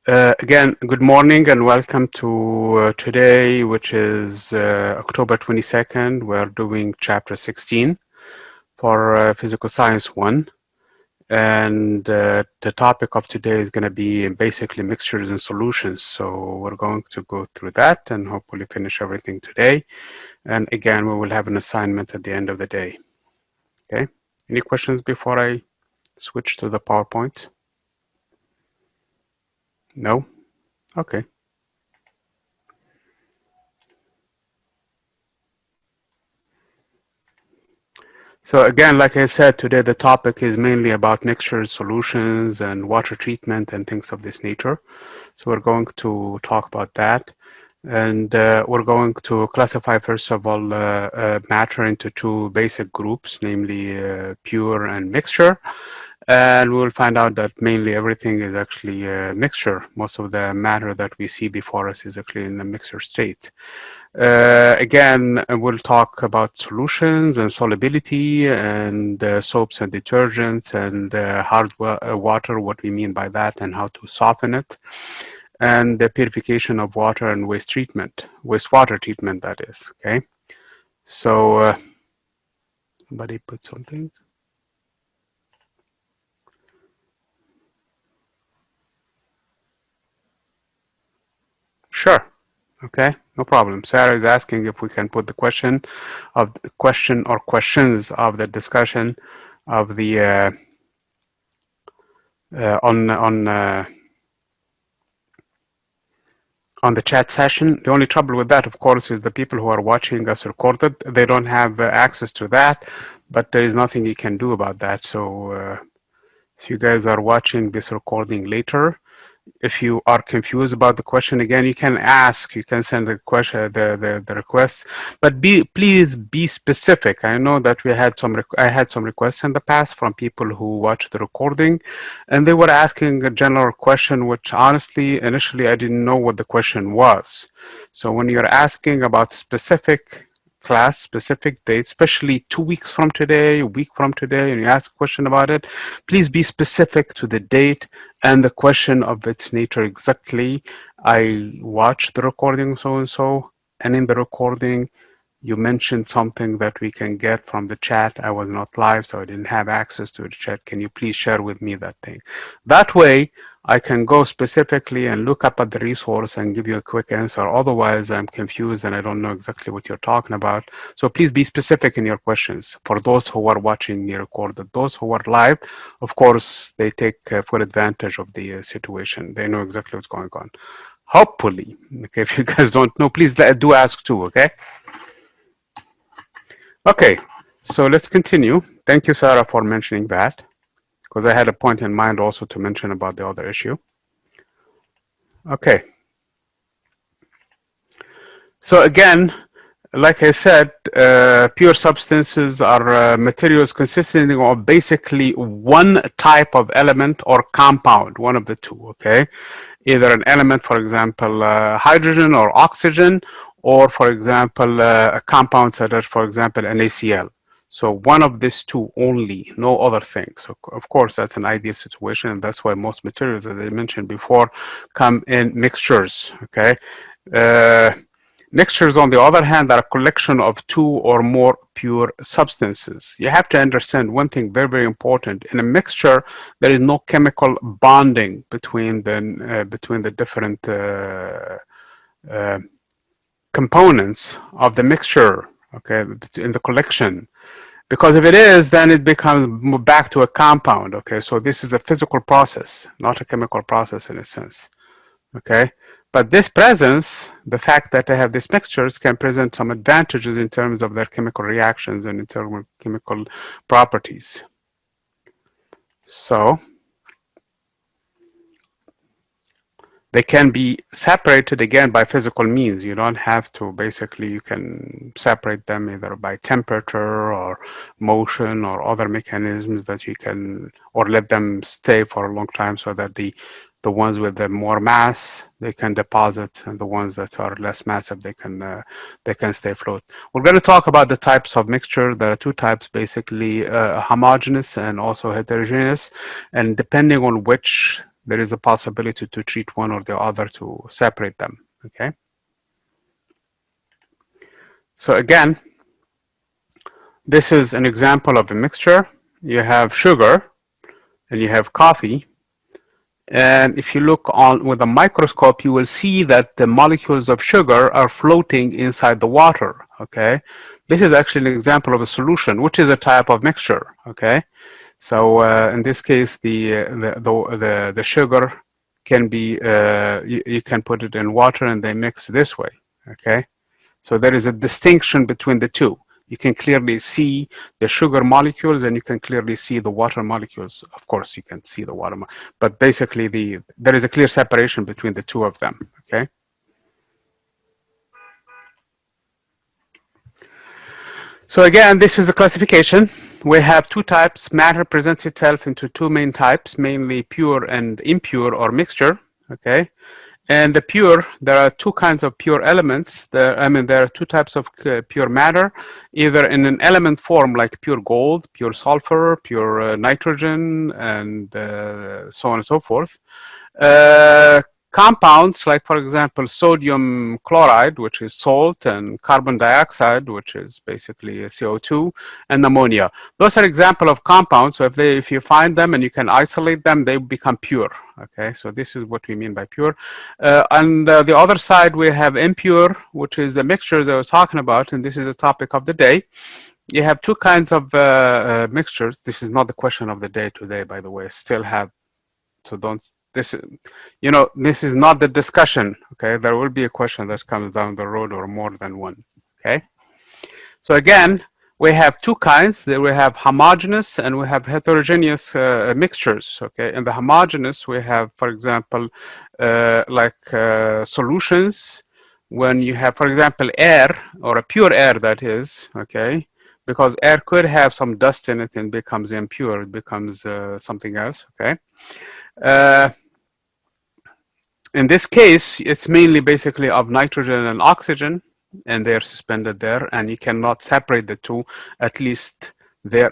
Again, good morning and welcome to today, which is October 22nd. We're doing chapter 16 for Physical Science 1. And the topic of today is going to be basically mixtures and solutions. So we're going to go through that and hopefully finish everything today. And again, we will have an assignment at the end of the day. Okay. Any questions before I switch to the PowerPoint? No? Okay. So again, like I said, today the topic is mainly about mixtures, solutions, and water treatment and things of this nature. So we're going to talk about that. And we're going to classify, first of all, matter into two basic groups, namely pure and mixture. And we'll find out that mainly everything is actually a mixture. Most of the matter that we see before us is actually in a mixture state. Again, we'll talk about solutions and solubility and soaps and detergents and hard water, what we mean by that and how to soften it, and the purification of water and wastewater treatment, that is. Okay. So somebody put something. Sure. Okay, no problem. Sarah is asking if we can put the question or questions of the discussion of the on the chat session. The only trouble with that, of course, is the people who are watching us recorded. They don't have access to that, but there is nothing you can do about that. So if you guys are watching this recording later, if you are confused about the question, again, you can ask, you can send the question, the request, but please be specific. I know that I had some requests in the past from people who watched the recording, and they were asking a general question, which honestly, initially, I didn't know what the question was. So when you're asking about specific class, specific date, especially 2 weeks from today, a week from today, and you ask a question about it, please be specific to the date and the question of its nature exactly. I watched the recording so-and-so, and in the recording, you mentioned something that we can get from the chat. I was not live, so I didn't have access to the chat. Can you please share with me that thing? That way, I can go specifically and look up at the resource and give you a quick answer. Otherwise, I'm confused and I don't know exactly what you're talking about. So please be specific in your questions for those who are watching me recorded. Those who are live, of course, they take full advantage of the situation. They know exactly what's going on. Hopefully, okay, if you guys don't know, please do ask too, okay? Okay, so let's continue. Thank you, Sarah, for mentioning that, because I had a point in mind also to mention about the other issue. Okay. So again, like I said, pure substances are materials consisting of basically one type of element or compound, one of the two, okay? Either an element, for example, hydrogen or oxygen, or for example, a compound such as, for example, NaCl. So one of these two only, no other thing. So of course, that's an ideal situation, and that's why most materials, as I mentioned before, come in mixtures, okay? Mixtures, on the other hand, are a collection of two or more pure substances. You have to understand one thing very, very important. In a mixture, there is no chemical bonding between the different components of the mixture, okay, in the collection. Because if it is, then it becomes back to a compound, okay? So this is a physical process, not a chemical process in a sense, okay? But this presence, the fact that they have these mixtures, can present some advantages in terms of their chemical reactions and in terms of chemical properties. So they can be separated again by physical means. You don't have to, basically, you can separate them either by temperature or motion or other mechanisms that you can, or let them stay for a long time so that the ones with the more mass, they can deposit, and the ones that are less massive, they can stay afloat. We're going to talk about the types of mixture. There are two types, basically, homogeneous and also heterogeneous. And depending on which there is a possibility to treat one or the other to separate them. Okay. So again, this is an example of a mixture. You have sugar and you have coffee. And if you look on with a microscope, you will see that the molecules of sugar are floating inside the water. Okay, this is actually an example of a solution, which is a type of mixture. Okay, so in this case, the sugar can be you can put it in water and they mix this way. Okay, so there is a distinction between the two. You can clearly see the sugar molecules and you can clearly see the water molecules. Of course, you can see the water, but basically there is a clear separation between the two of them, okay? So again, this is the classification. We have two types. Matter presents itself into two main types, mainly pure and impure or mixture, okay? And the pure, there are two kinds of pure elements. There are two types of pure matter, either in an element form like pure gold, pure sulfur, pure nitrogen, and so on and so forth. Compounds like, for example, sodium chloride, which is salt, and carbon dioxide, which is basically CO2, and ammonia. Those are examples of compounds. So if you find them and you can isolate them, they become pure. Okay, so this is what we mean by pure. On the other side, we have impure, which is the mixtures I was talking about, and this is the topic of the day. You have two kinds of mixtures. This is not the question of the day today, by the way. Still have, so don't. This is not the discussion. Okay, there will be a question that comes down the road, or more than one. Okay, so again, we have two kinds. We have homogeneous and we have heterogeneous mixtures. Okay, in the homogeneous, we have, for example, solutions. When you have, for example, air, or a pure air, that is, okay, because air could have some dust in it and becomes impure. It becomes something else. Okay. In this case, it's mainly basically of nitrogen and oxygen, and they're suspended there, and you cannot separate the two. At least they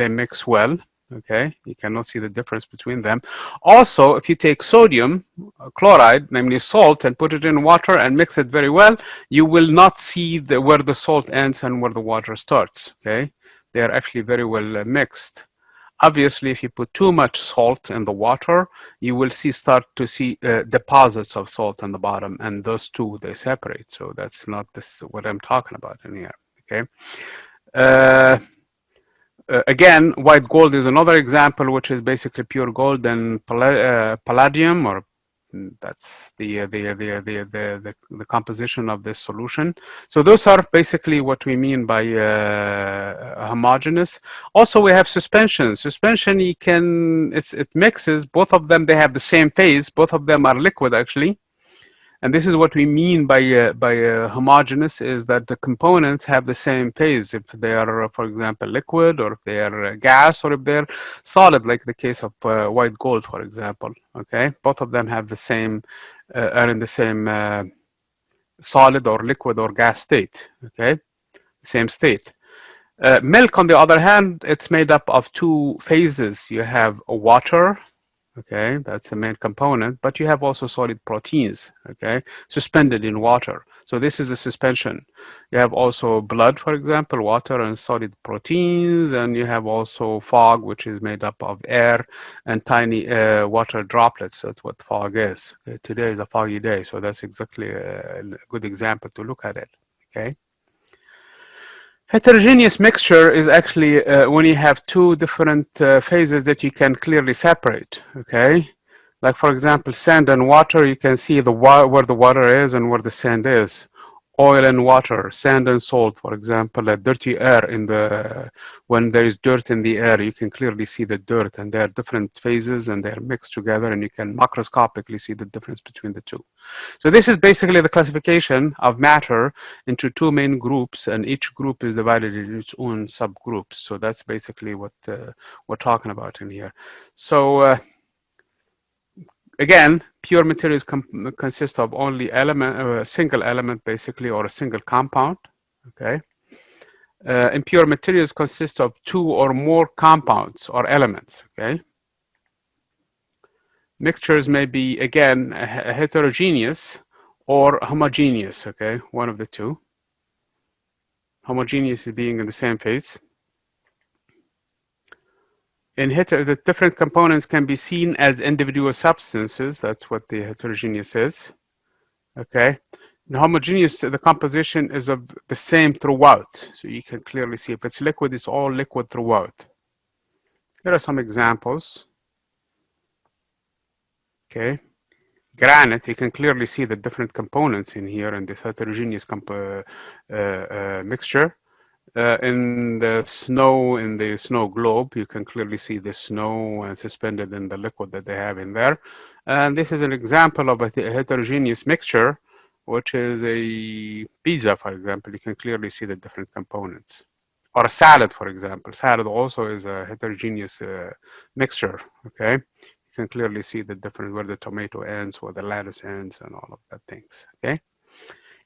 mix well. Okay, you cannot see the difference between them. Also, if you take sodium chloride, namely salt, and put it in water and mix it very well, you will not see where the salt ends and where the water starts. Okay, they are actually very well mixed. Obviously, if you put too much salt in the water, you will start to see deposits of salt on the bottom, and those two, they separate. So that's not what I'm talking about in here. Okay. Again, white gold is another example, which is basically pure gold and palladium, or that's the composition of this solution. So those are basically what we mean by homogeneous. Also, we have suspension. Suspension, it mixes both of them. They have the same phase. Both of them are liquid, actually. And this is what we mean by homogeneous, is that the components have the same phase. If they are, for example, liquid, or if they are gas, or if they're solid, like the case of white gold, for example. Okay, both of them have the same, are in the same solid or liquid or gas state. Okay, same state. Milk, on the other hand, it's made up of two phases. You have water. Okay, that's the main component, but you have also solid proteins, okay, suspended in water. So this is a suspension. You have also blood, for example, water and solid proteins, and you have also fog, which is made up of air and tiny water droplets. That's what fog is. Okay? Today is a foggy day, so that's exactly a good example to look at it, okay? Heterogeneous mixture is actually when you have two different phases that you can clearly separate, okay? Like, for example, sand and water, you can see where the water is and where the sand is. Oil and water, sand and salt, for example, dirty air when there is dirt in the air, you can clearly see the dirt, and there are different phases and they're mixed together, and you can macroscopically see the difference between the two. So this is basically the classification of matter into two main groups, and each group is divided into its own subgroups. So that's basically what we're talking about in here. So again, pure materials consist of only a single element, basically, or a single compound. Okay. Impure materials consist of two or more compounds or elements. Okay. Mixtures may be, again, heterogeneous or homogeneous, okay? One of the two. Homogeneous is being in the same phase. In the different components can be seen as individual substances. That's what the heterogeneous is, okay? In homogeneous, the composition is of the same throughout. So you can clearly see if it's liquid, it's all liquid throughout. Here are some examples, okay? Granite, you can clearly see the different components in here in this heterogeneous mixture. In the snow globe, you can clearly see the snow suspended in the liquid that they have in there. And this is an example of a heterogeneous mixture, which is a pizza, for example. You can clearly see the different components. Or a salad, for example. Salad also is a heterogeneous mixture, okay? You can clearly see the different, where the tomato ends, where the lettuce ends, and all of that things, okay?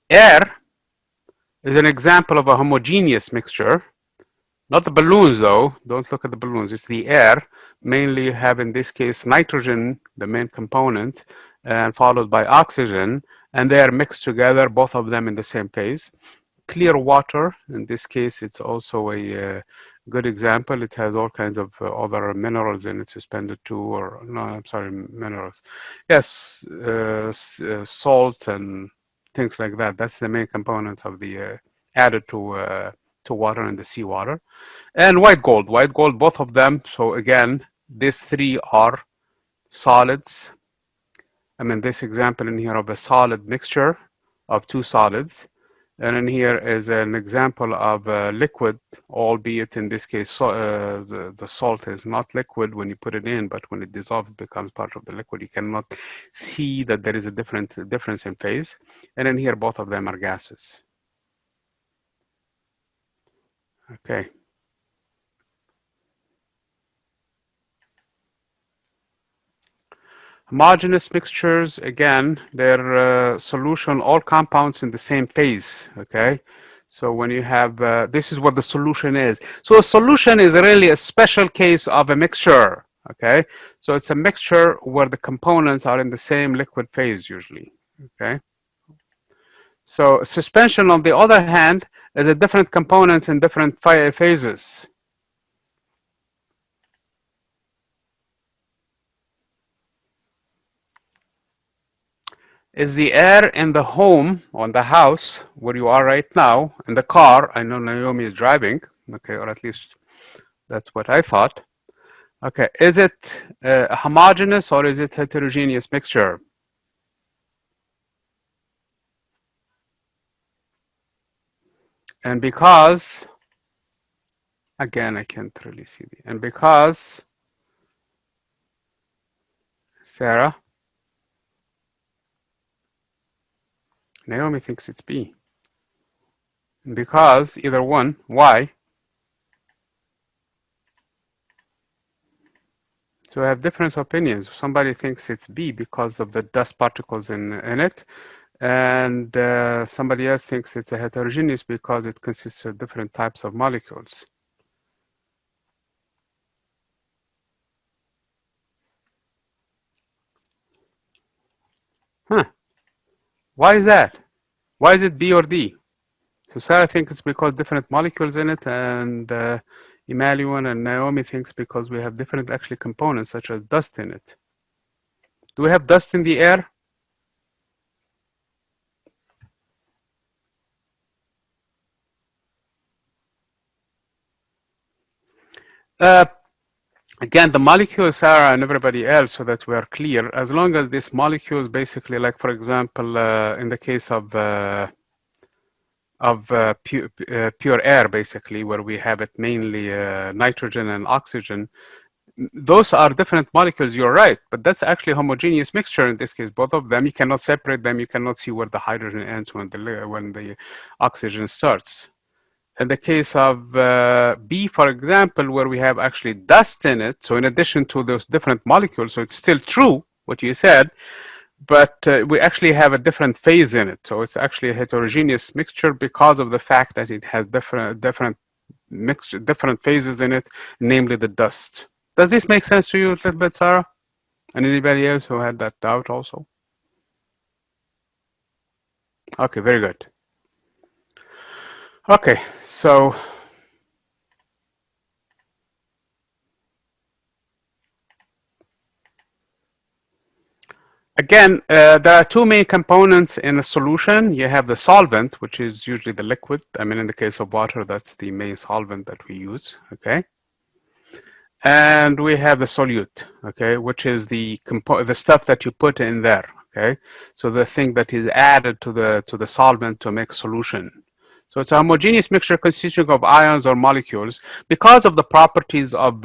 Air is an example of a homogeneous mixture. Not the balloons, though. Don't look at the balloons. It's the air. Mainly you have, in this case, nitrogen, the main component, and followed by oxygen. And they are mixed together, both of them in the same phase. Clear water, in this case, it's also a good example. It has all kinds of other minerals in it suspended too, or no, I'm sorry, minerals. Yes, salt and things like that. That's the main component of the added to water and the seawater. And white gold, both of them. So again, these three are solids. I mean, this example in here of a solid mixture of two solids. And in here is an example of a liquid, albeit in this case, the salt is not liquid when you put it in, but when it dissolves, it becomes part of the liquid. You cannot see that there is a difference in phase. And in here, both of them are gases. Okay. Homogeneous mixtures, again, they're solution, all compounds in the same phase, okay? So when you have, this is what the solution is. So a solution is really a special case of a mixture, okay? So it's a mixture where the components are in the same liquid phase usually, okay? So suspension, on the other hand, is a different components in different phases. Is the air in the home, on the house, where you are right now, in the car? I know Naomi is driving, okay, or at least that's what I thought. Okay, is it a homogeneous or is it heterogeneous mixture? And because, again, I can't really see and because, Sarah, Naomi thinks it's B. And because, either one, why? So I have different opinions. Somebody thinks it's B because of the dust particles in it. And somebody else thinks it's a heterogeneous because it consists of different types of molecules. Huh. Why is that? Why is it B or D? So Sarah thinks it's because different molecules in it, and Emmanuel and Naomi thinks because we have different actually components such as dust in it. Do we have dust in the air? Again, the molecules, Sarah and everybody else, so that we are clear, as long as this molecule is basically, like for example, in the case of pure air, basically, where we have it mainly nitrogen and oxygen, those are different molecules, you're right, but that's actually a homogeneous mixture in this case, both of them. You cannot separate them. You cannot see where the hydrogen ends when the oxygen starts. In the case of B, for example, where we have actually dust in it, so in addition to those different molecules, so it's still true what you said, but we actually have a different phase in it. So it's actually a heterogeneous mixture because of the fact that it has different phases in it, namely the dust. Does this make sense to you a little bit, Sarah? And anybody else who had that doubt also? Okay, very good. Okay, so again, there are two main components in a solution. You have the solvent, which is usually the liquid. I mean, in the case of water, that's the main solvent that we use, okay? And we have the solute, okay, which is the stuff that you put in there, okay? So the thing that is added to the solvent to make a solution. So it's a homogeneous mixture consisting of ions or molecules because of the properties of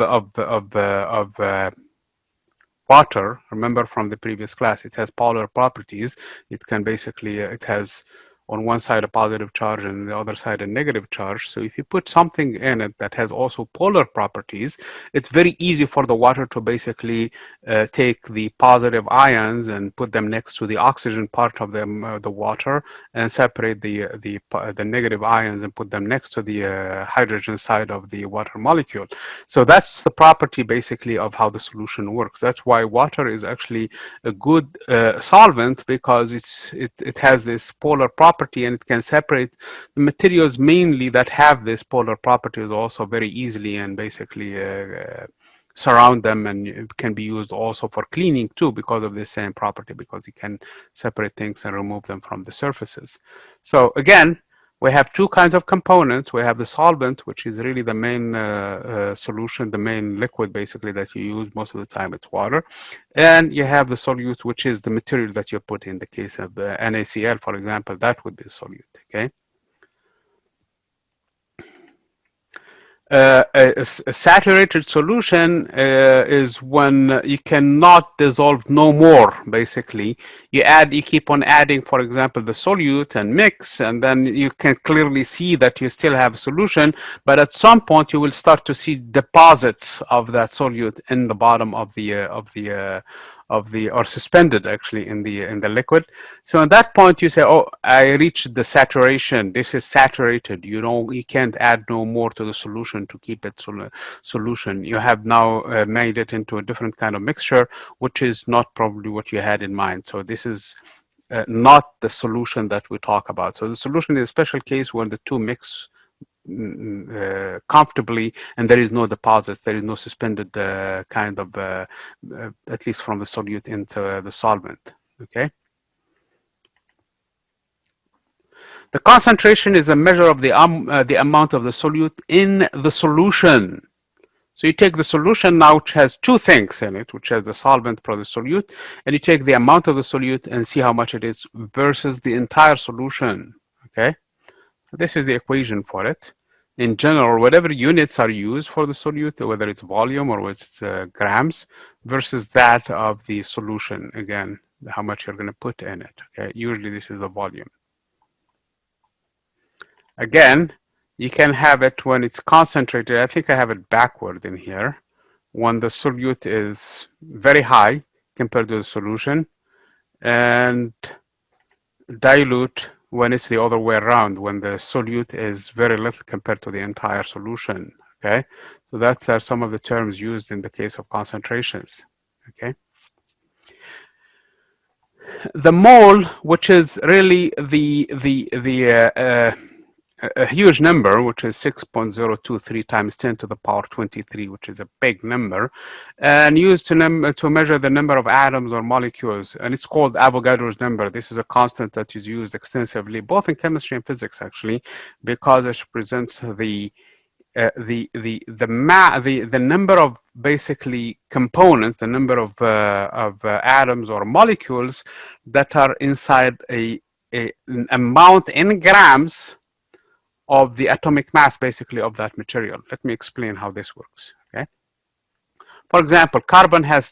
water. Remember from the previous class, it has polar properties. It can basically, it has on one side a positive charge and on the other side a negative charge. So if you put something in it that has also polar properties, it's very easy for the water to basically take the positive ions and put them next to the oxygen part of the water, and separate the negative ions and put them next to the hydrogen side of the water molecule. So that's the property basically of how the solution works. That's why water is actually a good solvent, because it has this polar property and it can separate the materials mainly that have this polar properties also very easily, and basically surround them, and it can be used also for cleaning too because of the same property, because you can separate things and remove them from the surfaces. So again, we have two kinds of components. We have the solvent, which is really the main solution, the main liquid basically that you use most of the time. It's water. And you have the solute, which is the material that you put in. The case of NaCl, for example, that would be the solute, okay? A saturated solution is when you cannot dissolve no more, basically. You keep on adding, for example, the solute and mix, and then you can clearly see that you still have a solution, but at some point you will start to see deposits of that solute in the bottom or suspended actually in the liquid. So at that point you say, oh, I reached the saturation. This is saturated. You can't add no more to the solution to keep it solution. You have now made it into a different kind of mixture, which is not probably what you had in mind. So this is not the solution that we talk about. So the solution is a special case where the two mix comfortably, and there is no deposits, there is no suspended kind of, at least from the solute into the solvent, okay? The concentration is a measure of the amount of the solute in the solution. So you take the solution now, which has two things in it, which has the solvent plus the solute, and you take the amount of the solute and see how much it is versus the entire solution, okay? This is the equation for it. In general, whatever units are used for the solute, whether it's volume or whether it's grams, versus that of the solution, again, how much you're going to put in it. Okay, usually this is the volume. Again, you can have it when it's concentrated. I think I have it backward in here. When the solute is very high compared to the solution, and dilute when it's the other way around, when the solute is very little compared to the entire solution, okay? So that's some of the terms used in the case of concentrations, okay? The mole, which is really a huge number, which is 6.023 times 10 to the power 23, which is a big number, and used to measure the number of atoms or molecules, and it's called Avogadro's number. This is a constant that is used extensively, both in chemistry and physics, actually, because it represents the number of basically components, the number of atoms or molecules that are inside an amount in grams of the atomic mass, basically, of that material. Let me explain how this works, okay? For example, carbon has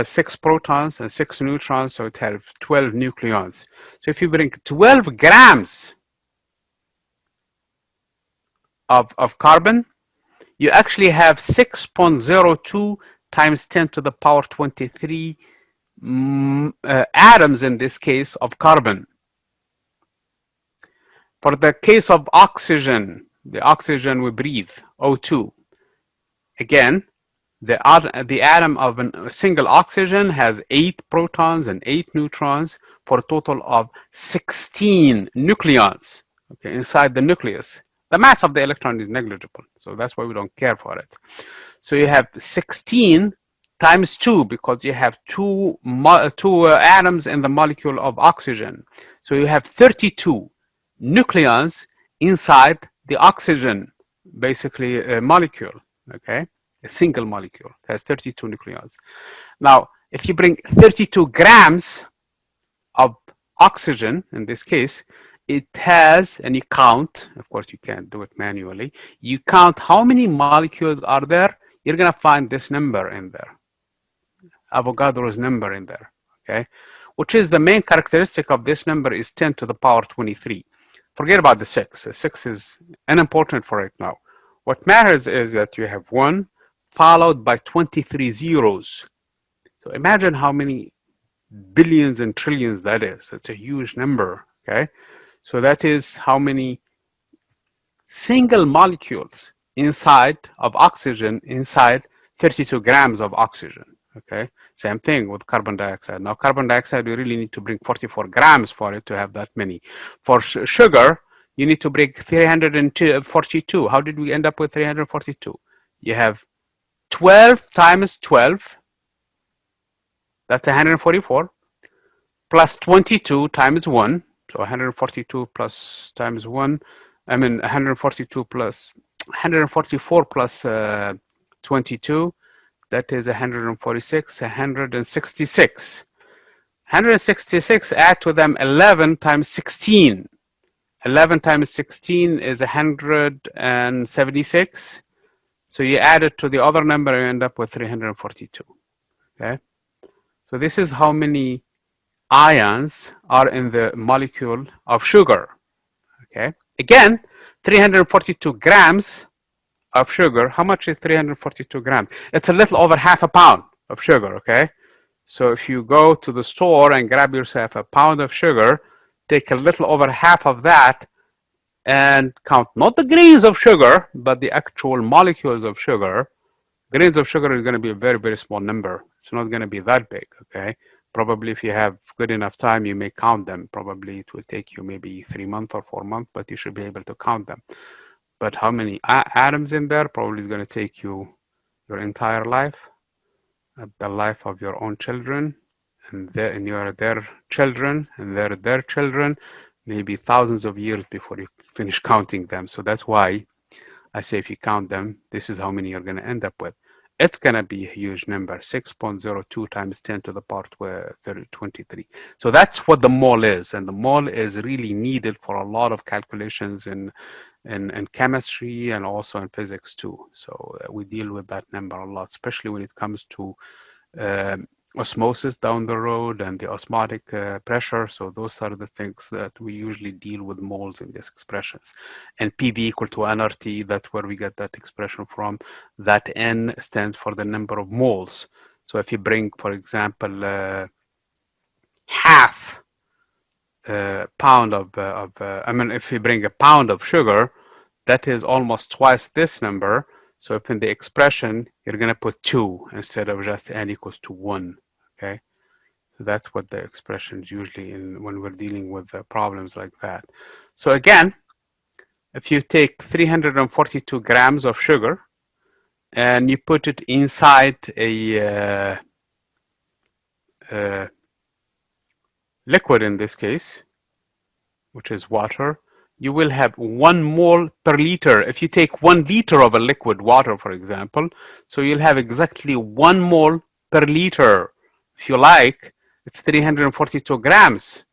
6 protons and 6 neutrons, so it has 12 nucleons. So if you bring 12 grams of carbon, you actually have 6.02 times 10 to the power 23 atoms, in this case, of carbon. For the case of oxygen, the oxygen we breathe, O2, again, The atom of a single oxygen has 8 protons and 8 neutrons for a total of 16 nucleons, okay, inside the nucleus. The mass of the electron is negligible, so that's why we don't care for it. So you have 16 times 2 because you have two atoms in the molecule of oxygen. So you have 32 nucleons inside the oxygen, basically a molecule, okay? A single molecule has 32 nucleons. Now, if you bring 32 grams of oxygen, in this case, it has, and you count, of course you can't do it manually, you count how many molecules are there, you're gonna find this number in there, Avogadro's number in there, okay? Which is the main characteristic of this number is 10 to the power 23. Forget about the 6. The 6 is unimportant for right now. What matters is that you have 1 followed by 23 zeros. So imagine how many billions and trillions that is. It's a huge number, okay? So that is how many single molecules inside of oxygen inside 32 grams of oxygen, okay? Same thing with carbon dioxide. Now, carbon dioxide, we really need to bring 44 grams for it to have that many. For sugar, you need to bring 342. How did we end up with 342? You have 12 times 12, that's 144, plus 22 times 1, so 142 plus times 1, I mean 142 plus 144 plus 22, that is 146, 166. 166, add to them 11 times 16. 11 times 16 is 176. So you add it to the other number, you end up with 342. Okay? So this is how many ions are in the molecule of sugar. Okay? Again, 342 grams of sugar. How much is 342 grams? It's a little over half a pound of sugar, okay? So if you go to the store and grab yourself a pound of sugar, take a little over half of that and count not the grains of sugar, but the actual molecules of sugar. Grains of sugar is going to be a very, very small number. It's not going to be that big, okay? Probably if you have good enough time, you may count them. Probably it will take you maybe 3 months or 4 months, but you should be able to count them. But how many atoms in there probably is going to take you your entire life, the life of your own children, and their children, and their children, maybe thousands of years before you finish counting them. So that's why I say if you count them, this is how many you're going to end up with. It's going to be a huge number, 6.02 times 10 to the power 23. So that's what the mole is. And the mole is really needed for a lot of calculations in chemistry and also in physics too. So we deal with that number a lot, especially when it comes to osmosis down the road and the osmotic pressure. So those are the things that we usually deal with moles in these expressions. And PV equal to nRT, that's where we get that expression from. That N stands for the number of moles. So if you bring, for example, half pound of if you bring a pound of sugar, that is almost twice this number. So if in the expression, you're going to put 2 instead of just n equals to 1, okay? So that's what the expression is usually in when we're dealing with problems like that. So again, if you take 342 grams of sugar and you put it inside a liquid in this case, which is water, you will have 1 mole per liter. If you take 1 liter of a liquid water, for example, so you'll have exactly 1 mole per liter. If you like, it's 342 grams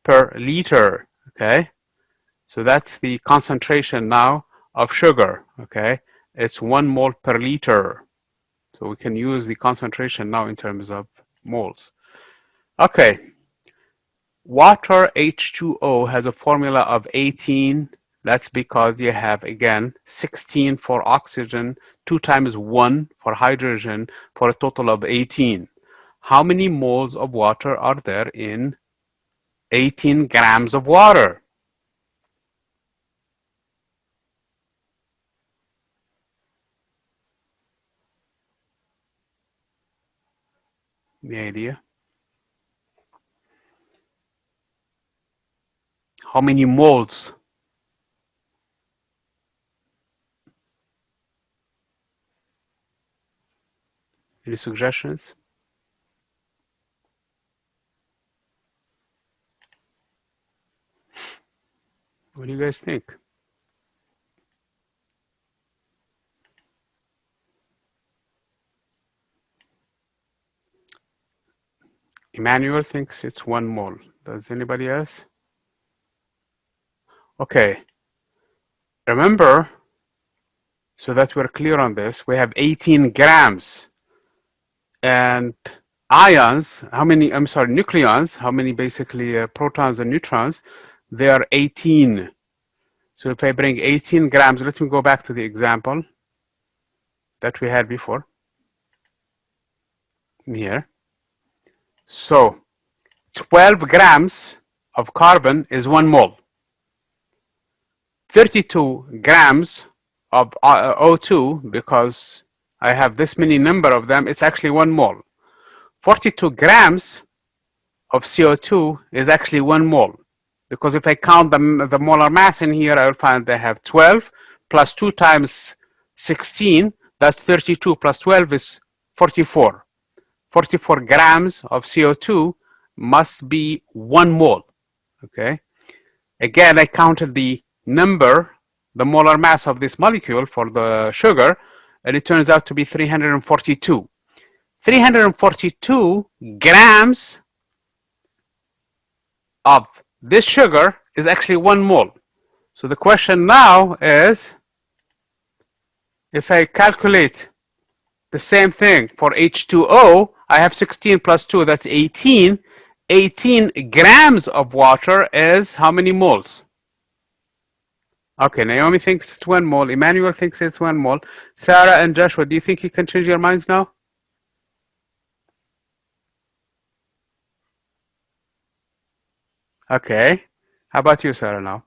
per liter, okay? So that's the concentration now of sugar, okay? It's 1 mole per liter. So we can use the concentration now in terms of moles. Okay. Water H2O has a formula of 18. That's because you have, again, 16 for oxygen, 2 times 1 for hydrogen, for a total of 18. How many moles of water are there in 18 grams of water? Any idea? How many moles? Any suggestions? What do you guys think? Emmanuel thinks it's 1 mole. Does anybody else? Okay. Remember, so that we're clear on this, we have 18 grams. And ions, how many, I'm sorry, nucleons, how many basically protons and neutrons? They are 18. So if I bring 18 grams, let me go back to the example that we had before here. So 12 grams of carbon is 1 mole. 32 grams of O2, because I have this many number of them, it's actually 1 mole. 42 grams of CO2 is actually 1 mole. Because if I count the molar mass in here, I will find they have 12 plus 2 times 16, that's 32 plus 12 is 44. 44 grams of CO2 must be 1 mole. Okay. Again, I counted the number, the molar mass of this molecule for the sugar, and it turns out to be 342. 342 grams of this sugar is actually 1 mole. So the question now is, if I calculate the same thing for H2O, I have 16 plus 2, that's 18. 18 grams of water is how many moles? Okay, Naomi thinks it's 1 mole. Emmanuel thinks it's 1 mole. Sarah and Joshua, do you think you can change your minds now? Okay. How about you, Sarah, now?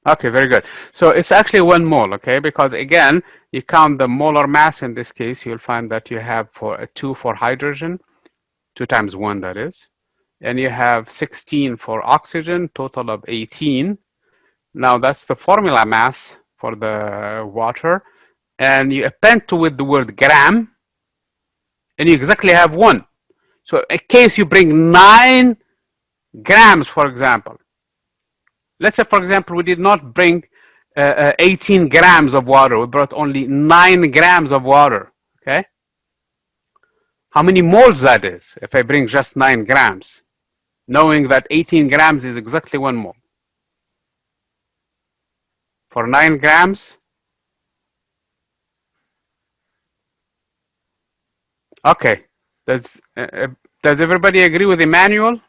Okay, very good. So it's actually 1 mole, okay? Because again, you count the molar mass in this case, you'll find that you have 2 for hydrogen, 2 times 1 that is. And you have 16 for oxygen, total of 18. Now that's the formula mass for the water. And you append to it the word gram, and you exactly have 1. So in case you bring 9 grams, for example. Let's say, for example, we did not bring 18 grams of water. We brought only 9 grams of water, okay? How many moles that is if I bring just 9 grams, knowing that 18 grams is exactly 1 mole? For 9 grams, okay. Does everybody agree with Emmanuel?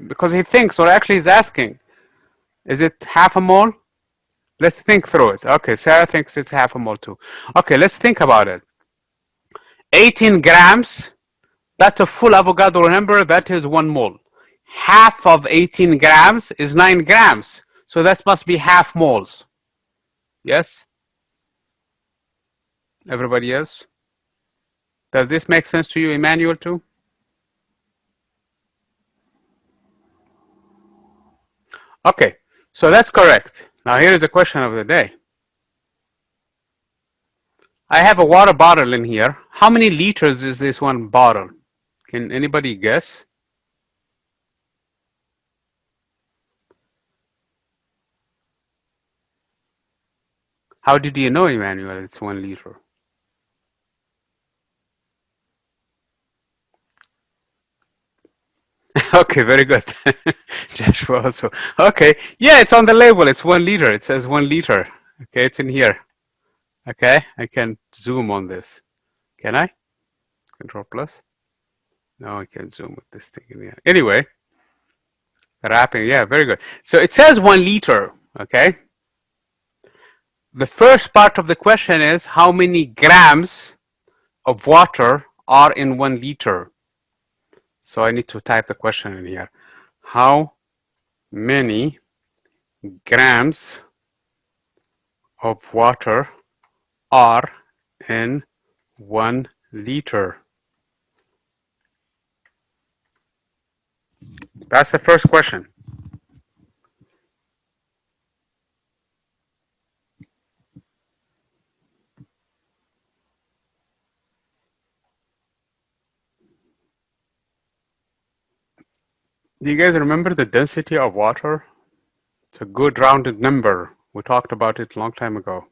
Because he thinks, or actually he's asking, is it half a mole? Let's think through it. Okay, Sarah thinks it's half a mole too. Okay, let's think about it. 18 grams, that's a full Avogadro number, that is 1 mole. Half of 18 grams is 9 grams. So that must be half moles. Yes? Everybody else? Does this make sense to you, Emmanuel, too? Okay, so that's correct. Now here is the question of the day. I have a water bottle in here. How many liters is this one bottle? Can anybody guess? How did you know, Emmanuel, it's 1 liter? Okay, very good. Joshua also. Okay, yeah, it's on the label. It's 1 liter. It says 1 liter. Okay, it's in here. Okay, I can zoom on this. Can I? Control plus? No, I can't zoom with this thing in here. Anyway, wrapping, yeah, very good. So it says 1 liter, okay? The first part of the question is how many grams of water are in 1 liter? So I need to type the question in here. How many grams of water are in 1 liter? That's the first question. Do you guys remember the density of water? It's a good rounded number. We talked about it a long time ago.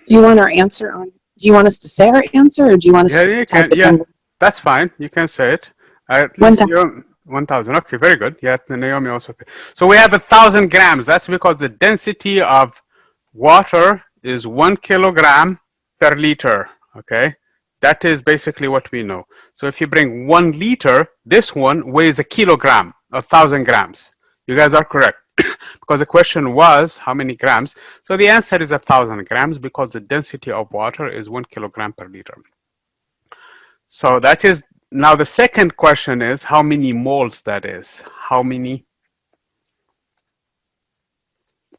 Do you want our answer on? Do you want us to say our answer, or do you want us Yeah, just you to type can. it Yeah, in? that's fine. You can say it. At least 1,000. you 1,000. Okay, very good. Yeah, Naomi also. So we have 1,000 grams. That's because the density of water is 1 kilogram per liter. Okay, that is basically what we know. So if you bring 1 liter, this one weighs a kilogram, 1,000 grams. You guys are correct. Because the question was how many grams. So the answer is 1,000 grams because the density of water is 1 kilogram per liter. So that is, now the second question is how many moles that is. How many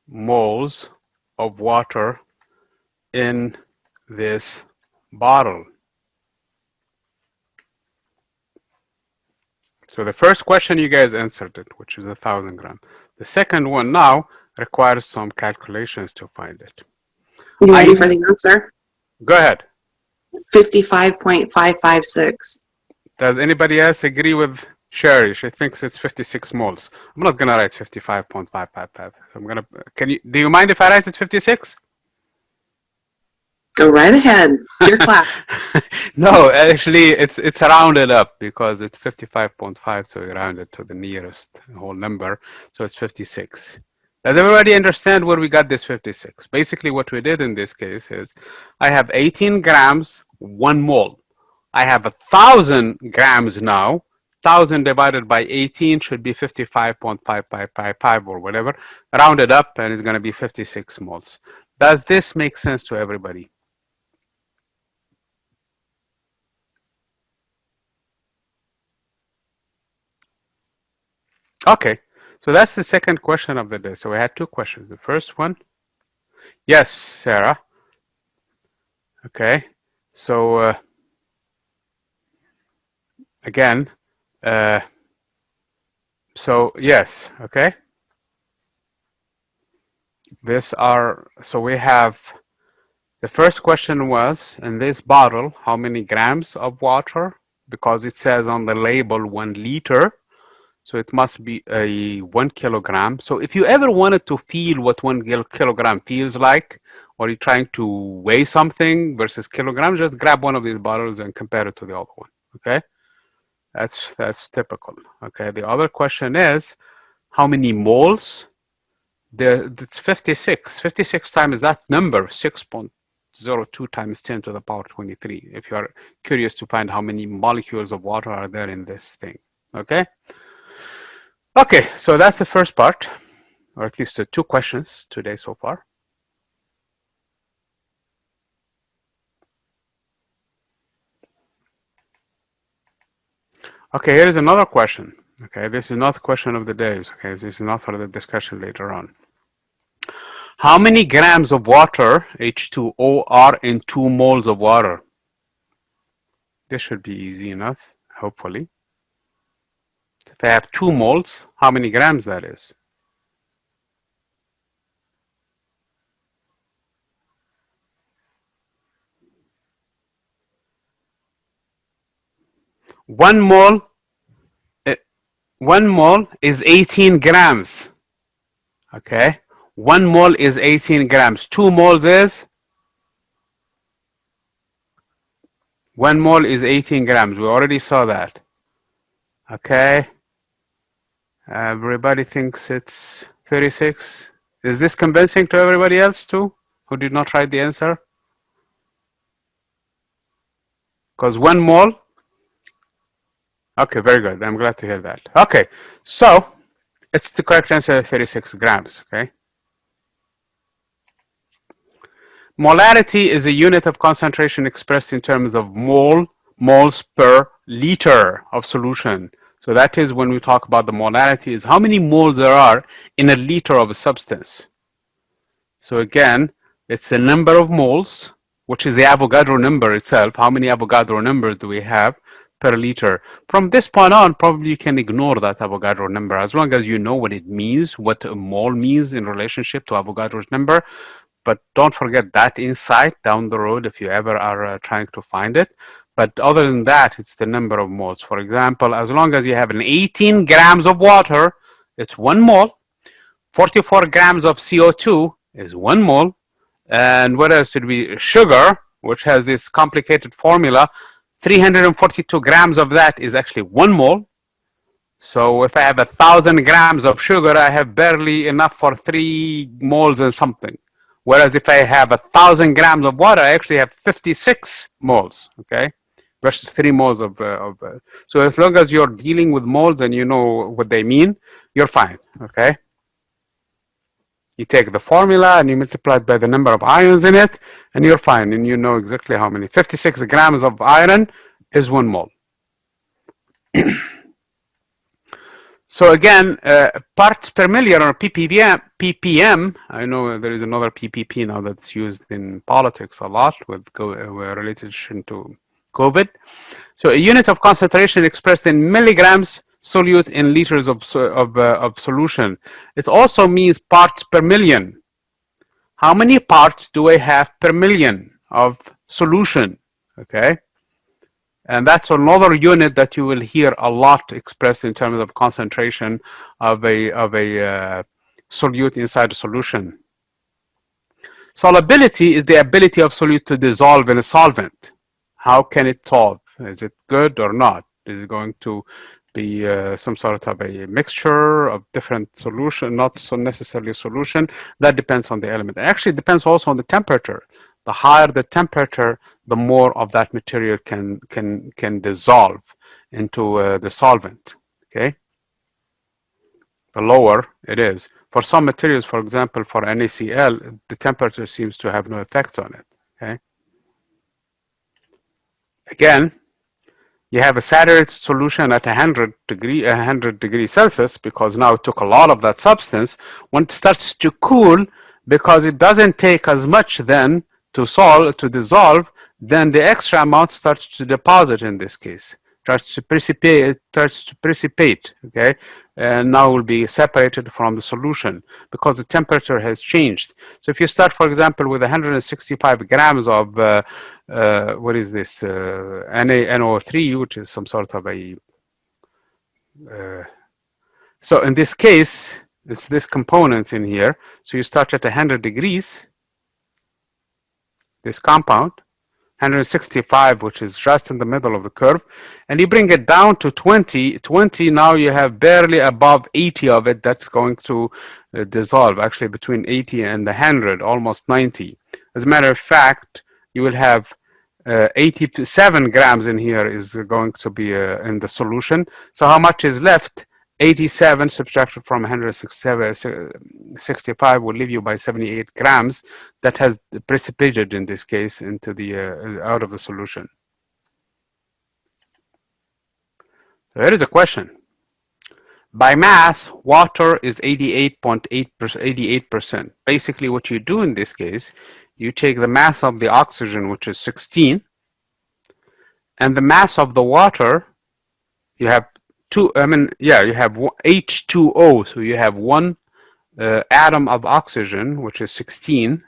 moles of water in this bottle? So the first question you guys answered it, which is 1,000 grams. The second one now requires some calculations to find it. You ready for the answer? Go ahead. 55.556. Does anybody else agree with Sherry? She thinks it's 56 moles. I'm not gonna write 55.555. I'm gonna. Do you mind if I write it 56? Go right ahead. It's your class. No, actually, it's rounded up because it's 55.5, so we round it to the nearest whole number, so it's 56. Does everybody understand where we got this 56? Basically, what we did in this case is I have 18 grams, 1 mole. I have 1,000 grams now. 1,000 divided by 18 should be 55.5555 or whatever. Rounded up, and it's going to be 56 moles. Does this make sense to everybody? Okay, so that's the second question of the day. So we had two questions. The first one, yes, Sarah. Okay, so again, so yes, okay. So we have, the first question was, in this bottle, how many grams of water? Because it says on the label 1 liter. So it must be a 1 kilogram. So if you ever wanted to feel what 1 kilogram feels like, or you're trying to weigh something versus kilograms, just grab one of these bottles and compare it to the other one. Okay, that's typical. Okay, the other question is how many moles? It's 56. 56 times that number, 6.02 times 10 to the power 23. If you are curious to find how many molecules of water are there in this thing. Okay. Okay, so that's the first part, or at least the two questions today so far. Okay, here is another question. Okay, this is not the question of the day. Okay, this is not for the discussion later on. How many grams of water, H2O, are in 2 moles of water? This should be easy enough, hopefully. If I have 2 moles, how many grams that is? One mole, uh, 1 mole is 18 grams. Okay, 1 mole is 18 grams. 2 moles is 1 mole is 18 grams. We already saw that. Okay. Everybody thinks it's 36. Is this convincing to everybody else too, who did not write the answer? Because 1 mole. Okay, very good. I'm glad to hear that. Okay, so it's the correct answer, 36 grams. Okay. Molarity is a unit of concentration expressed in terms of moles per liter of solution. So that is when we talk about the molarity, is how many moles there are in a liter of a substance. So again, it's the number of moles which is the Avogadro number itself. How many Avogadro numbers do we have per liter? From this point on, probably you can ignore that Avogadro number as long as you know what it means, what a mole means in relationship to Avogadro's number. But don't forget that insight down the road if you ever are trying to find it. But other than that, it's the number of moles. For example, as long as you have an 18 grams of water, it's 1 mole. 44 grams of CO2 is 1 mole. And what else did we? Sugar, which has this complicated formula, 342 grams of that is actually 1 mole. So if I have 1,000 grams of sugar, I have barely enough for 3 moles and something. Whereas if I have 1,000 grams of water, I actually have 56 moles, okay? Versus 3 moles so as long as you're dealing with moles and you know what they mean, you're fine, okay? You take the formula and you multiply it by the number of ions in it, and you're fine, and you know exactly how many. 56 grams of iron is 1 mole. So again, parts per million or ppm, I know there is another PPP now that's used in politics a lot with relation to COVID. So a unit of concentration expressed in milligrams solute in liters of solution. It also means parts per million. How many parts do I have per million of solution? Okay. And that's another unit that you will hear a lot expressed in terms of concentration of a solute inside a solution. Solubility is the ability of solute to dissolve in a solvent. How can it solve? Is it good or not? Is it going to be some sort of a mixture of different solution, not so necessarily a solution? That depends on the element. It actually depends also on the temperature. The higher the temperature, the more of that material can dissolve into the solvent. Okay, the lower it is. For some materials, for example, for NaCl, the temperature seems to have no effect on it. Okay, again, you have a saturated solution at 100 degrees Celsius because now it took a lot of that substance. When it starts to cool, because it doesn't take as much then to dissolve, then the extra amount starts to deposit in this case, starts to precipitate, okay, and now will be separated from the solution because the temperature has changed. So if you start, for example, with 165 grams of what is this NaNO3, which is some sort of a so in this case it's this component in here. So you start at 100 degrees, this compound 165, which is just in the middle of the curve, and you bring it down to 20. Now you have barely above 80 of it that's going to dissolve, actually between 80 and 100, almost 90. As a matter of fact, you will have 87 grams in here is going to be in the solution. So how much is left? 87 subtracted from 165 will leave you by 78 grams that has precipitated in this case into the out of the solution. So here is a question. By mass, water is 88.88%. Basically what you do in this case, you take the mass of the oxygen, which is 16, and the mass of the water, you have you have H2O, so you have one atom of oxygen, which is 16,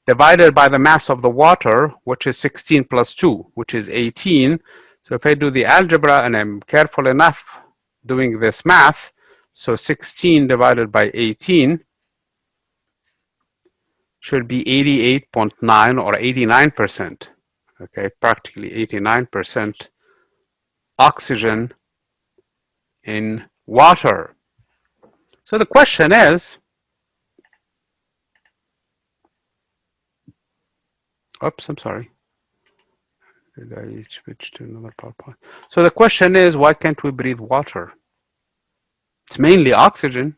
divided by the mass of the water, which is 16 plus 2, which is 18. So if I do the algebra and I'm careful enough doing this math, so 16 divided by 18 should be 88.9 or 89%. Okay, practically 89% oxygen in water. So the question is, oops, I'm sorry. Did I switch to another PowerPoint? So the question is, why can't we breathe water? It's mainly oxygen.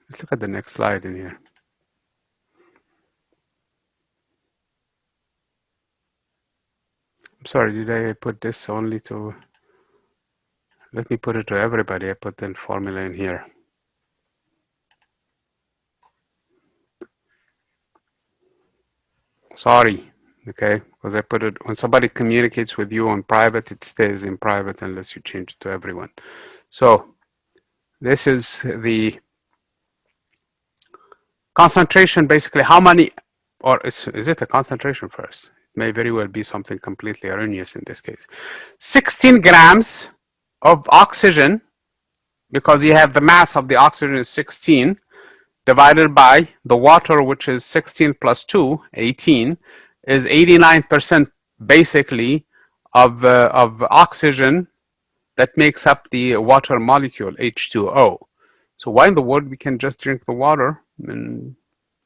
Let's look at the next slide in here. I'm sorry, did I put this only to Let me put it to everybody. I put the formula in here. Sorry, okay, because I put it, when somebody communicates with you on private, it stays in private unless you change it to everyone. So this is the concentration, basically how many, or is it a concentration first? It may very well be something completely erroneous in this case. 16 grams of oxygen, because you have the mass of the oxygen is 16, divided by the water, which is 16 plus 2, 18, is 89% basically of oxygen that makes up the water molecule, H2O. So why in the world we can just drink the water and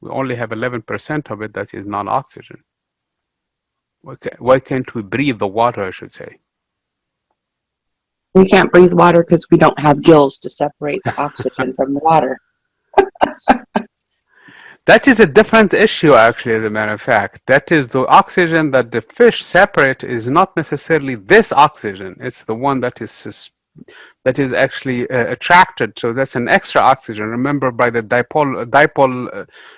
we only have 11% of it that is non-oxygen? Why can't we breathe the water, I should say? We can't breathe water because we don't have gills to separate the oxygen from the water. That is a different issue, actually, as a matter of fact. That is the oxygen that the fish separate is not necessarily this oxygen. It's the one that is actually attracted. So that's an extra oxygen. Remember, by the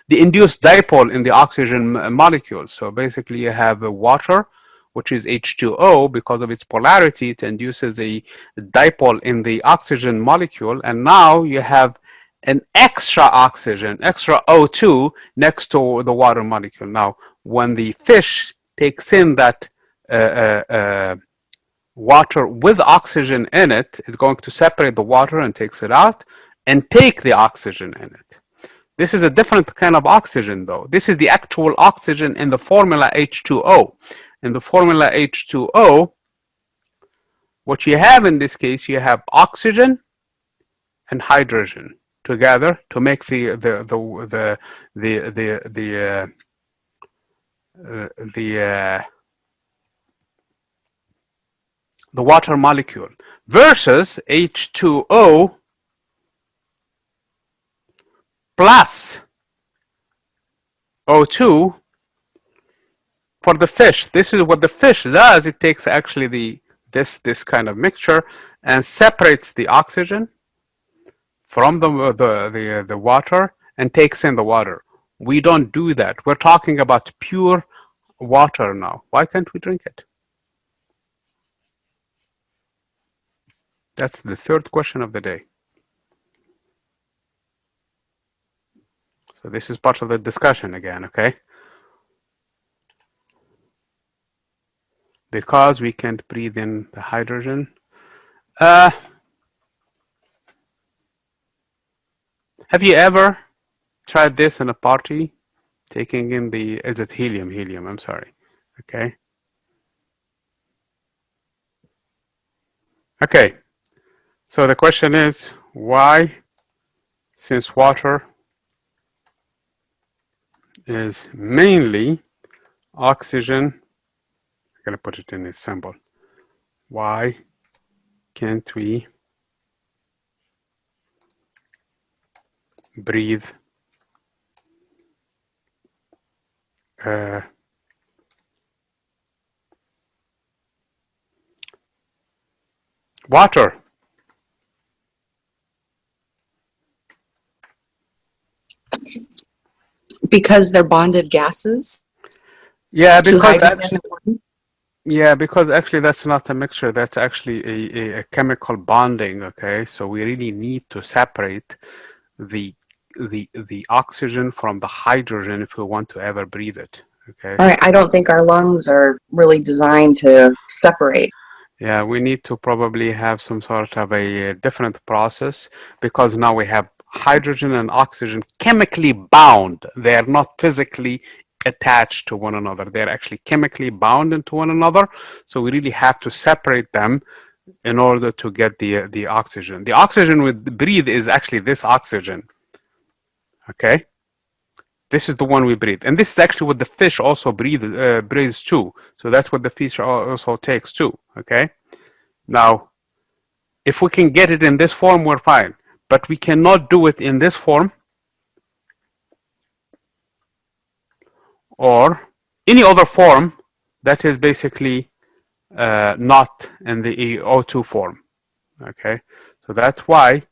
the induced dipole in the oxygen molecule. So basically, you have water, which is H2O. Because of its polarity, it induces a dipole in the oxygen molecule, and now you have an extra oxygen, extra O2 next to the water molecule. Now, when the fish takes in that water with oxygen in it, it's going to separate the water and takes it out and take the oxygen in it. This is a different kind of oxygen, though. This is the actual oxygen in the formula H2O. In the formula H2O, what you have in this case, you have oxygen and hydrogen together to make the water molecule, versus H2O plus O2 for the fish. This is what the fish does. It takes actually this kind of mixture and separates the oxygen from the water and takes in the water. We don't do that. We're talking about pure water now. Why can't we drink it? That's the third question of the day. So this is part of the discussion again, okay? Because we can't breathe in the hydrogen. Have you ever tried this in a party? Taking in is it helium? Helium, I'm sorry. Okay. Okay. So the question is, why, since water is mainly oxygen, I'm going to put it in a symbol, why can't we breathe water? Because they're bonded gases? Yeah, Two because hydrogen and one? yeah, because actually that's not a mixture. That's actually a chemical bonding. Okay, so we really need to separate the oxygen from the hydrogen if we want to ever breathe it. Okay. All right, I don't think our lungs are really designed to separate. Yeah, we need to probably have some sort of a different process, because now we have hydrogen and oxygen chemically bound. They are not physically attached to one another. They're actually chemically bound into one another. So we really have to separate them in order to get the oxygen. The oxygen we breathe is actually this oxygen. Okay. This is the one we breathe. And this is actually what the fish also breathes too. So that's what the fish also takes too. Okay. Now, if we can get it in this form, we're fine. But we cannot do it in this form or any other form that is basically not in the O2 form. Okay, so that's why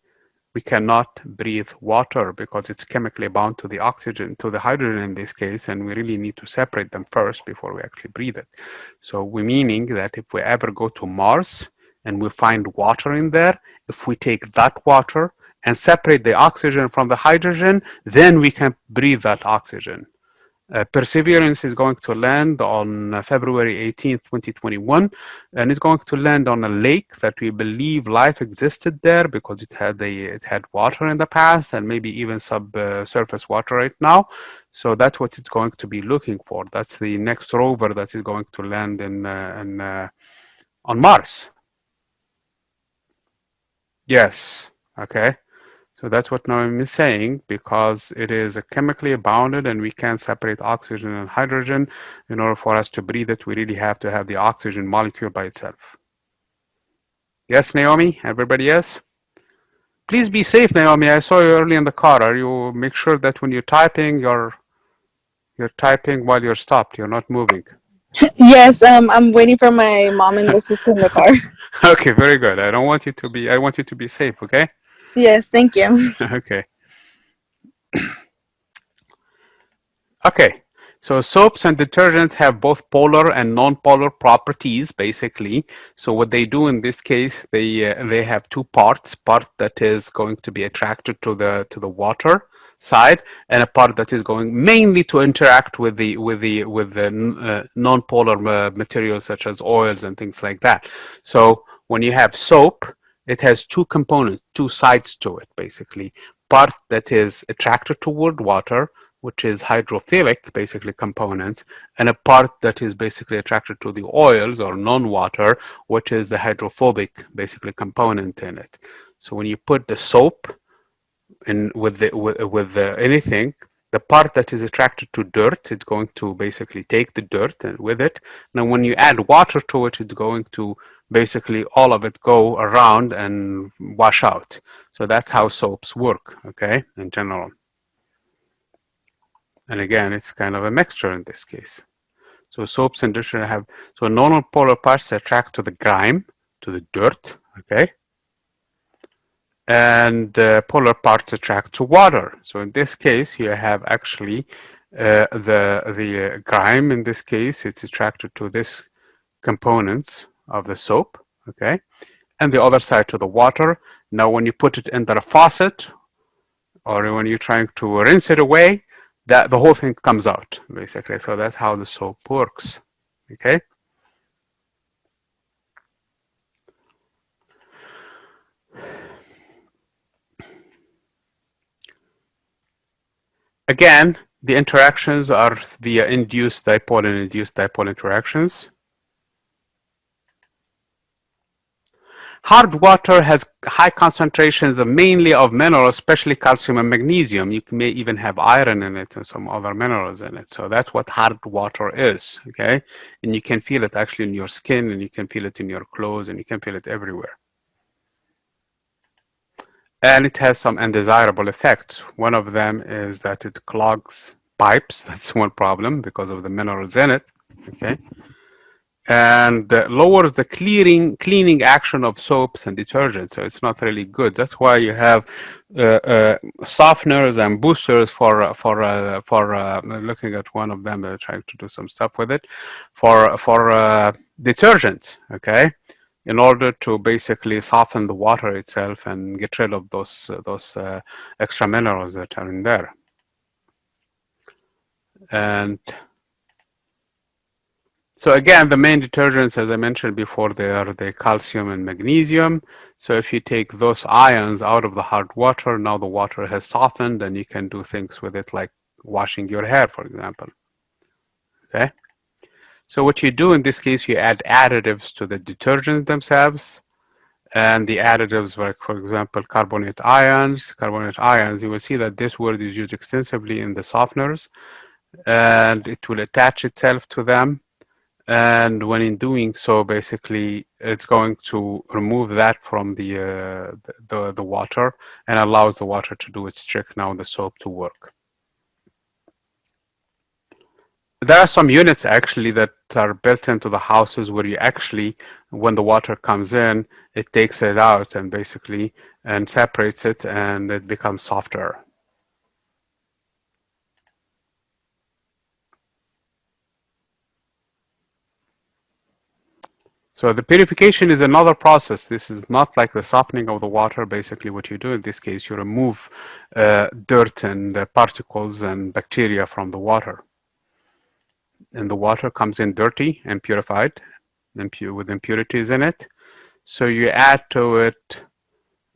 we cannot breathe water, because it's chemically bound to the oxygen, to the hydrogen in this case, and we really need to separate them first before we actually breathe it. So we're meaning that if we ever go to Mars and we find water in there, if we take that water and separate the oxygen from the hydrogen, then we can breathe that oxygen. Perseverance is going to land on February 18th, 2021, and it's going to land on a lake that we believe life existed there because it had water in the past and maybe even subsurface water right now. So that's what it's going to be looking for. That's the next rover that is going to land on Mars. Yes. Okay. So that's what Noam is saying, because it is chemically bounded and we can't separate oxygen and hydrogen. In order for us to breathe it, we really have to have the oxygen molecule by itself. Yes, Naomi? Everybody yes? Please be safe, Naomi. I saw you early in the car. Are you make sure that when you're typing, you're typing while you're stopped, you're not moving. Yes, I'm waiting for my mom and the sister in the car. Okay, very good. I want you to be safe, okay? Yes, thank you. Okay. Okay, so soaps and detergents have both polar and non-polar properties, basically. So what they do in this case, they have two parts: part that is going to be attracted to the water side, and a part that is going mainly to interact with the non-polar materials such as oils and things like that. So when you have soap, it has two components, two sides to it, basically. Part that is attracted toward water, which is hydrophilic, basically components, and a part that is basically attracted to the oils or non-water, which is the hydrophobic, basically component in it. So when you put the soap in with anything, the part that is attracted to dirt, it's going to basically take the dirt and with it. Now, when you add water to it, it's going to basically all of it go around and wash out. So that's how soaps work, okay, in general. And again, it's kind of a mixture in this case. So soaps and dish have, so non-polar parts attract to the grime, to the dirt, okay? And polar parts attract to water. So in this case, you have actually the grime, in this case, it's attracted to this components of the soap, okay? And the other side to the water. Now, when you put it under a faucet, or when you're trying to rinse it away, that the whole thing comes out, basically. So that's how the soap works, okay? Again, the interactions are via induced dipole and induced dipole interactions. Hard water has high concentrations of mainly of minerals, especially calcium and magnesium. You may even have iron in it and some other minerals in it. So that's what hard water is, okay? And you can feel it actually in your skin, and you can feel it in your clothes, and you can feel it everywhere. And it has some undesirable effects. One of them is that it clogs pipes. That's one problem because of the minerals in it, okay? And lowers the cleaning action of soaps and detergents. So it's not really good. That's why you have softeners and boosters for looking at one of them, trying to do some stuff with it for detergents. Okay, in order to basically soften the water itself and get rid of those extra minerals that are in there. And so again, the main detergents, as I mentioned before, they are the calcium and magnesium. So if you take those ions out of the hard water, now the water has softened and you can do things with it like washing your hair, for example. Okay. So what you do in this case, you add additives to the detergents themselves. And the additives, like for example, carbonate ions. Carbonate ions, you will see that this word is used extensively in the softeners, and it will attach itself to them. And when in doing so, basically, it's going to remove that from the water and allows the water to do its trick now, the soap to work. There are some units actually that are built into the houses where you actually, when the water comes in, it takes it out and basically and separates it and it becomes softer. So the purification is another process. This is not like the softening of the water. Basically, what you do in this case, you remove dirt and particles and bacteria from the water. And the water comes in dirty and purified with impurities in it. So you add to it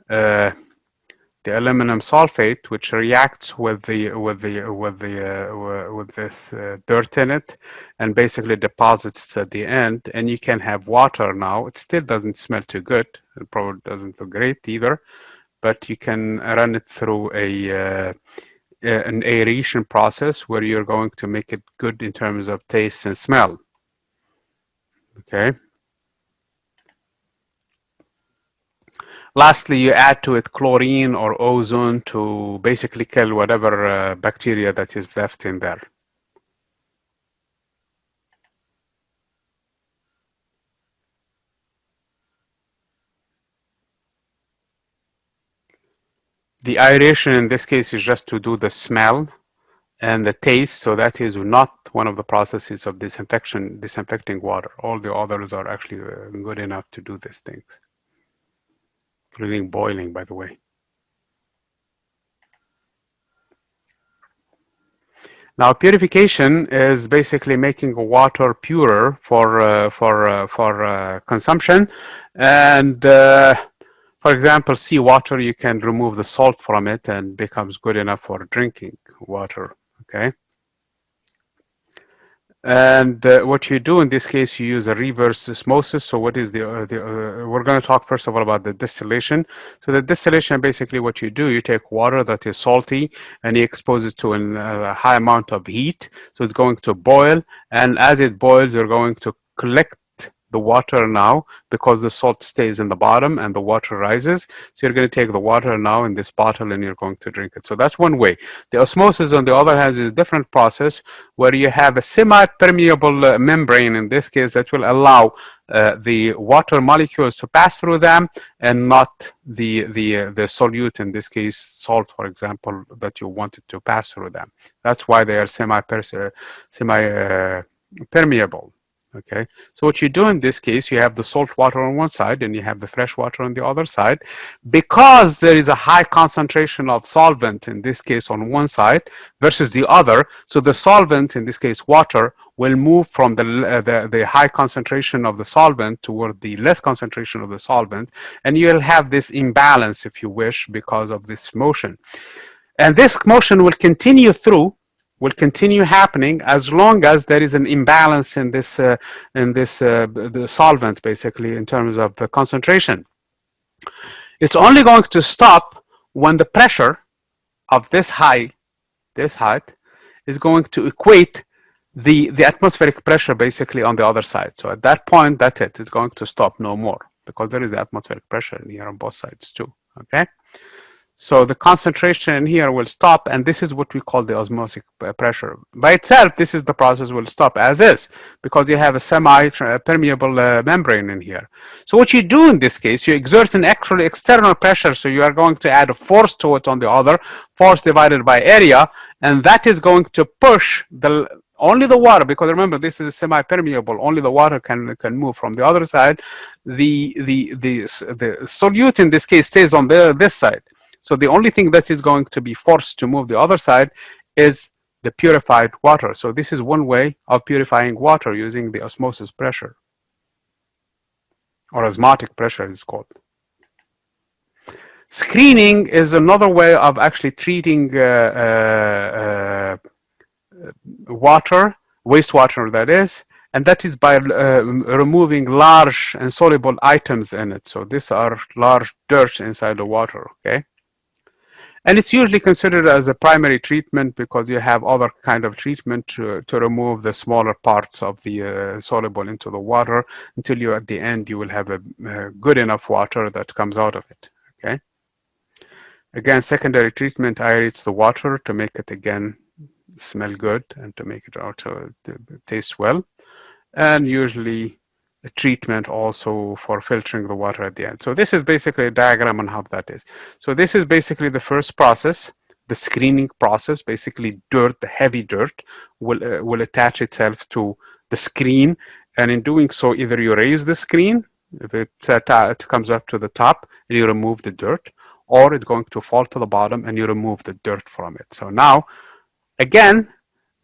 the aluminum sulfate, which reacts with this dirt in it, and basically deposits at the end. And you can have water now. It still doesn't smell too good. It probably doesn't look great either, but you can run it through an aeration process where you're going to make it good in terms of taste and smell. Okay. Lastly, you add to it chlorine or ozone to basically kill whatever bacteria that is left in there. The aeration in this case is just to do the smell and the taste, so that is not one of the processes of disinfecting water. All the others are actually good enough to do these things, including boiling, by the way. Now, purification is basically making water purer for consumption, and for example, seawater, you can remove the salt from it and becomes good enough for drinking water. Okay. And what you do in this case, you use a reverse osmosis. So what is we're going to talk first of all about the distillation. So the distillation, basically what you do, you take water that is salty and you expose it to a high amount of heat. So it's going to boil. And as it boils, you're going to collect the water now because the salt stays in the bottom and the water rises. So you're going to take the water now in this bottle and you're going to drink it. So that's one way. The osmosis, on the other hand, is a different process where you have a semi-permeable membrane in this case that will allow the water molecules to pass through them and not the solute, in this case salt, for example, that you wanted to pass through them. That's why they are semi-permeable. Okay, so what you do in this case, you have the salt water on one side and you have the fresh water on the other side. Because there is a high concentration of solvent, in this case on one side versus the other, so the solvent, in this case water, will move from the high concentration of the solvent toward the less concentration of the solvent, and you'll have this imbalance, if you wish, because of this motion. And this motion will continue happening as long as there is an imbalance in the solvent, basically, in terms of the concentration. It's only going to stop when the pressure of this height is going to equate the atmospheric pressure, basically, on the other side. So at that point, that's it. It's going to stop no more because there is the atmospheric pressure in here on both sides too. Okay. So the concentration in here will stop, and this is what we call the osmotic pressure. By itself, this is the process will stop as is, because you have a semi-permeable membrane in here. So what you do in this case, you exert an actually external pressure, so you are going to add a force to it on the other, force divided by area, and that is going to push only the water, because remember, this is semi-permeable, only the water can move from the other side. The solute in this case stays on this side. So the only thing that is going to be forced to move the other side is the purified water. So this is one way of purifying water using the osmosis pressure, or osmotic pressure is called. Screening is another way of actually treating water, wastewater that is, and that is by removing large and soluble items in it. So these are large dirt inside the water, okay? And it's usually considered as a primary treatment because you have other kind of treatment to remove the smaller parts of the soluble into the water until you, at the end, you will have a good enough water that comes out of it, okay? Again, secondary treatment aerates the water to make it again smell good and to make it also taste well. And usually a treatment also for filtering the water at the end. So this is basically a diagram on how that is. So this is basically the first process, the screening process. Basically dirt, the heavy dirt will attach itself to the screen, and in doing so either you raise the screen if it comes up to the top and you remove the dirt, or it's going to fall to the bottom and you remove the dirt from it. So now again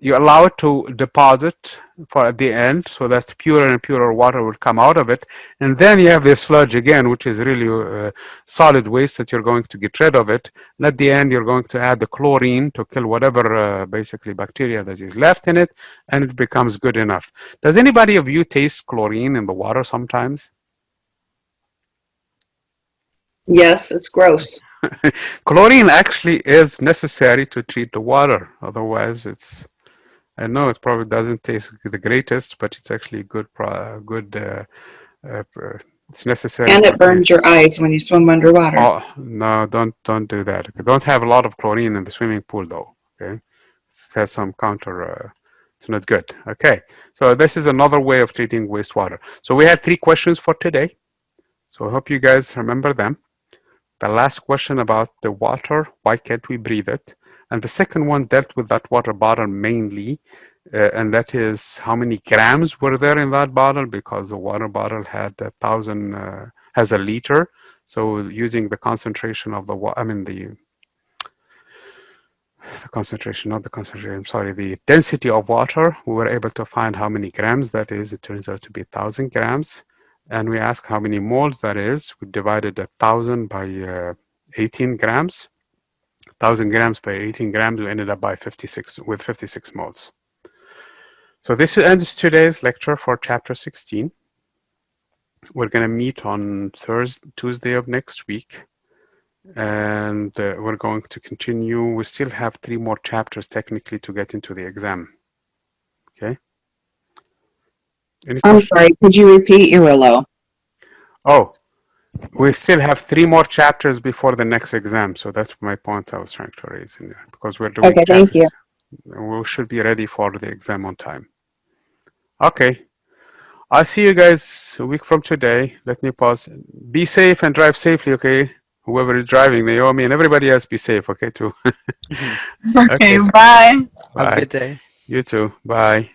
you allow it to deposit for at the end so that purer and purer water will come out of it. And then you have this sludge again, which is really solid waste that you're going to get rid of it. And at the end, you're going to add the chlorine to kill whatever basically bacteria that is left in it, and it becomes good enough. Does anybody of you taste chlorine in the water sometimes? Yes, it's gross. Chlorine actually is necessary to treat the water. Otherwise, I know it probably doesn't taste the greatest, but it's actually good. It's necessary. And it burns your eyes when you swim underwater. Oh no! Don't do that. Don't have a lot of chlorine in the swimming pool, though. Okay, it has some counter. It's not good. Okay, so this is another way of treating wastewater. So we had 3 questions for today. So I hope you guys remember them. The last question about the water, why can't we breathe it? And the second one dealt with that water bottle mainly, and that is how many grams were there in that bottle, because the water bottle had 1,000, has a liter. So using the concentration of the water, the concentration, not the concentration, I'm sorry, the density of water, we were able to find how many grams that is. It turns out to be 1,000 grams. And we asked how many moles that is. We divided 1,000 by 18 grams. 1,000 grams by 18 grams, we ended up by 56 moles. So this ends today's lecture for chapter 16. We're going to meet on Tuesday of next week, and we're going to continue. We still have 3 more chapters technically to get into the exam. Okay. I'm sorry, could you repeat? You were low. Oh, we still have 3 more chapters before the next exam. So that's my point I was trying to raise in there, because we're doing okay, chapters. thank you. We should be ready for the exam on time. Okay. I'll see you guys a week from today. Let me pause. Be safe and drive safely, okay? Whoever is driving, Naomi, and everybody else, be safe, okay, too? Okay, bye. Bye. Have a good day. You too. Bye.